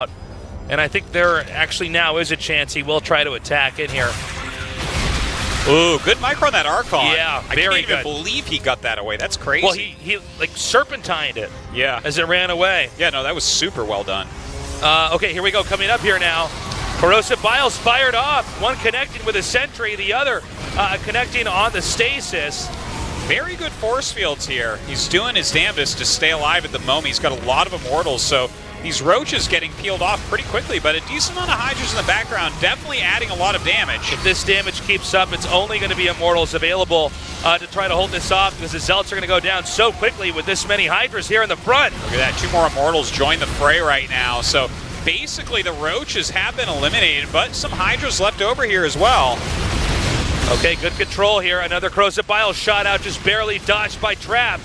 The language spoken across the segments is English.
And I think there actually now is a chance he will try to attack in here. Ooh, good micro on that Archon. Yeah, I very can't even good. believe he got that away. That's crazy. Well, he like serpentined it. Yeah. As it ran away. Yeah, no, that was super well done. Okay, here we go. Coming up here now. Corrosive Biles fired off. One connecting with a sentry, the other connecting on the stasis. Very good force fields here. He's doing his damnedest to stay alive at the moment. He's got a lot of immortals, so these roaches getting peeled off pretty quickly, but a decent amount of hydras in the background, definitely adding a lot of damage. If this damage keeps up, it's only going to be immortals available to try to hold this off, because the Zealots are going to go down so quickly with this many hydras here in the front. Look at that, 2 more immortals join the fray right now, so basically the roaches have been eliminated, but some hydras left over here as well. Okay, good control here. Another Corrosive Bile shot out, just barely dodged by Trap.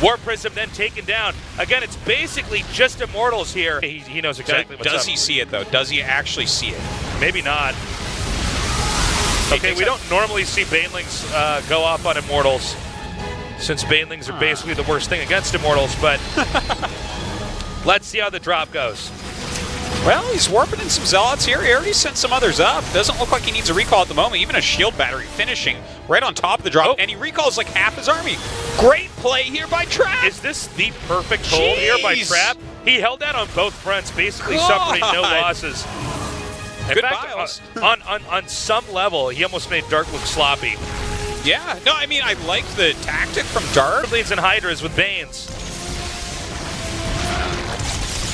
War Prism then taken down. Again, it's basically just immortals here. He knows exactly what's up. Does he see it, though? Does he actually see it? Maybe not. Okay, we don't normally see Banelings go off on immortals, since Banelings are basically the worst thing against immortals, but let's see how the drop goes. Well, he's warping in some Zealots here. He already sent some others up. Doesn't look like he needs a recall at the moment. Even a shield battery finishing right on top of the drop. And he recalls like half his army. Great play here by Trap. Is this the perfect hold here by Trap? He held that on both fronts, basically suffering no losses. In fact, on some level, he almost made Dark look sloppy. Yeah. No, I mean, I liked the tactic from Dark. Leads and Hydras with Banes.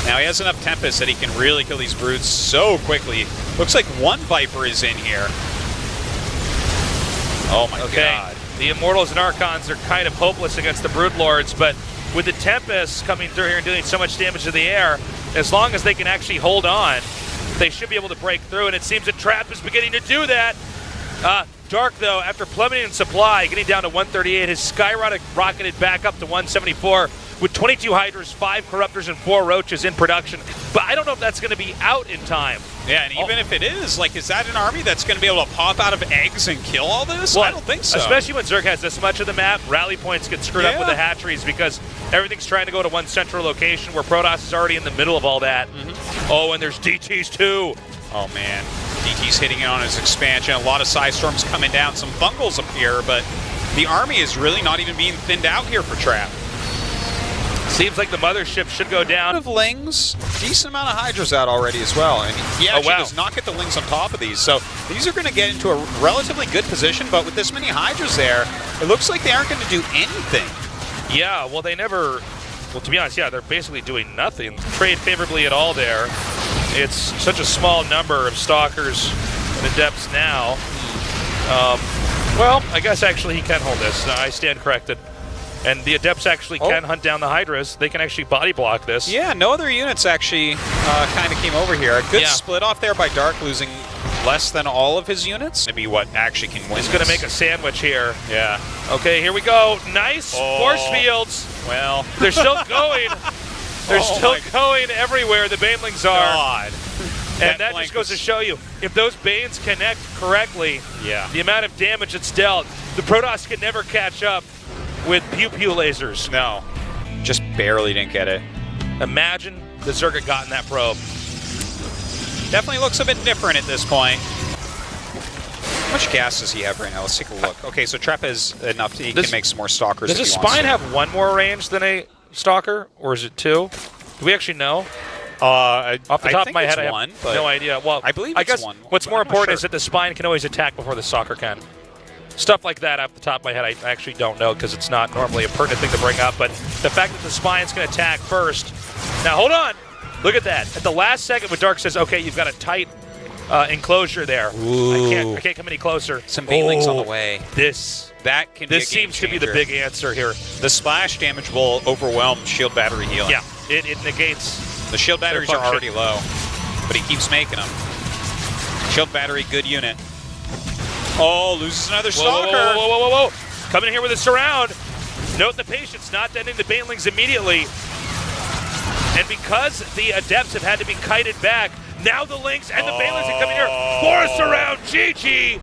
Now he has enough Tempest that he can really kill these brutes so quickly. Looks like one Viper is in here. Oh my god. The Immortals and Archons are kind of hopeless against the Broodlords, but with the Tempest coming through here and doing so much damage to the air, as long as they can actually hold on, they should be able to break through, and it seems that Trap is beginning to do that. Dark, though, after plummeting in supply, getting down to 138, has skyrocketed back up to 174 with 22 Hydras, 5 Corruptors, and 4 Roaches in production. But I don't know if that's going to be out in time. Yeah, and even if it is, like, is that an army that's going to be able to pop out of eggs and kill all this? Well, I don't think so. Especially when Zerg has this much of the map, rally points get screwed up with the hatcheries because everything's trying to go to one central location where Protoss is already in the middle of all that. Oh, and there's DTs too. Oh, man. DT's hitting it on his expansion. A lot of Psystorms coming down. Some Fungals appear, but the army is really not even being thinned out here for Trap. Seems like the mothership should go down. Of Lings, decent amount of Hydras out already as well. And he actually does not get the Lings on top of these. So these are going to get into a relatively good position, but with this many Hydras there, it looks like they aren't going to do anything. Yeah, well, they never... Well, to be honest, yeah, they're basically doing nothing. Trade favorably at all there. It's such a small number of Stalkers and Adepts now. Well, I guess actually he can hold this. I stand corrected. And the Adepts actually can hunt down the Hydras. They can actually body block this. Yeah, no other units actually kind of came over here. A good split off there by Dark, losing less than all of his units. Maybe what actually can win. He's going to make a sandwich here. Yeah. Okay, here we go. Nice force fields. Well. They're still going. They're still going everywhere the Banelings are. God. And that just goes to show you, if those Banes connect correctly, the amount of damage it's dealt, the Protoss can never catch up with pew-pew lasers. No, just barely didn't get it. Imagine the Zerg had gotten that probe. Definitely looks a bit different at this point. How much gas does he have right now? Let's take a look. Okay, so Trap has enough he can make some more Stalkers. Does a Spine have one more range than a Stalker, or is it 2? Do we actually know? Off the top of my head, I have no idea. Well, I believe I guess one. What's more important is that the Spine can always attack before the Stalker can. Stuff like that off the top of my head, I actually don't know because it's not normally a pertinent thing to bring up, but the fact that the Spines can attack first. Now, hold on. Look at that. At the last second when Dark says, okay, you've got a tight enclosure there. I can't come any closer. Some Banelings on the way. This seems to be the big answer here. The splash damage will overwhelm shield battery healing. Yeah, it negates. The shield batteries are already low, but he keeps making them. Shield battery, good unit. Oh, loses another Stalker. Whoa. Coming in here with a surround. Note the patience, not ending the Banelings immediately. And because the Adepts have had to be kited back, now the Lynx and the Banelings are coming here for a surround. GG.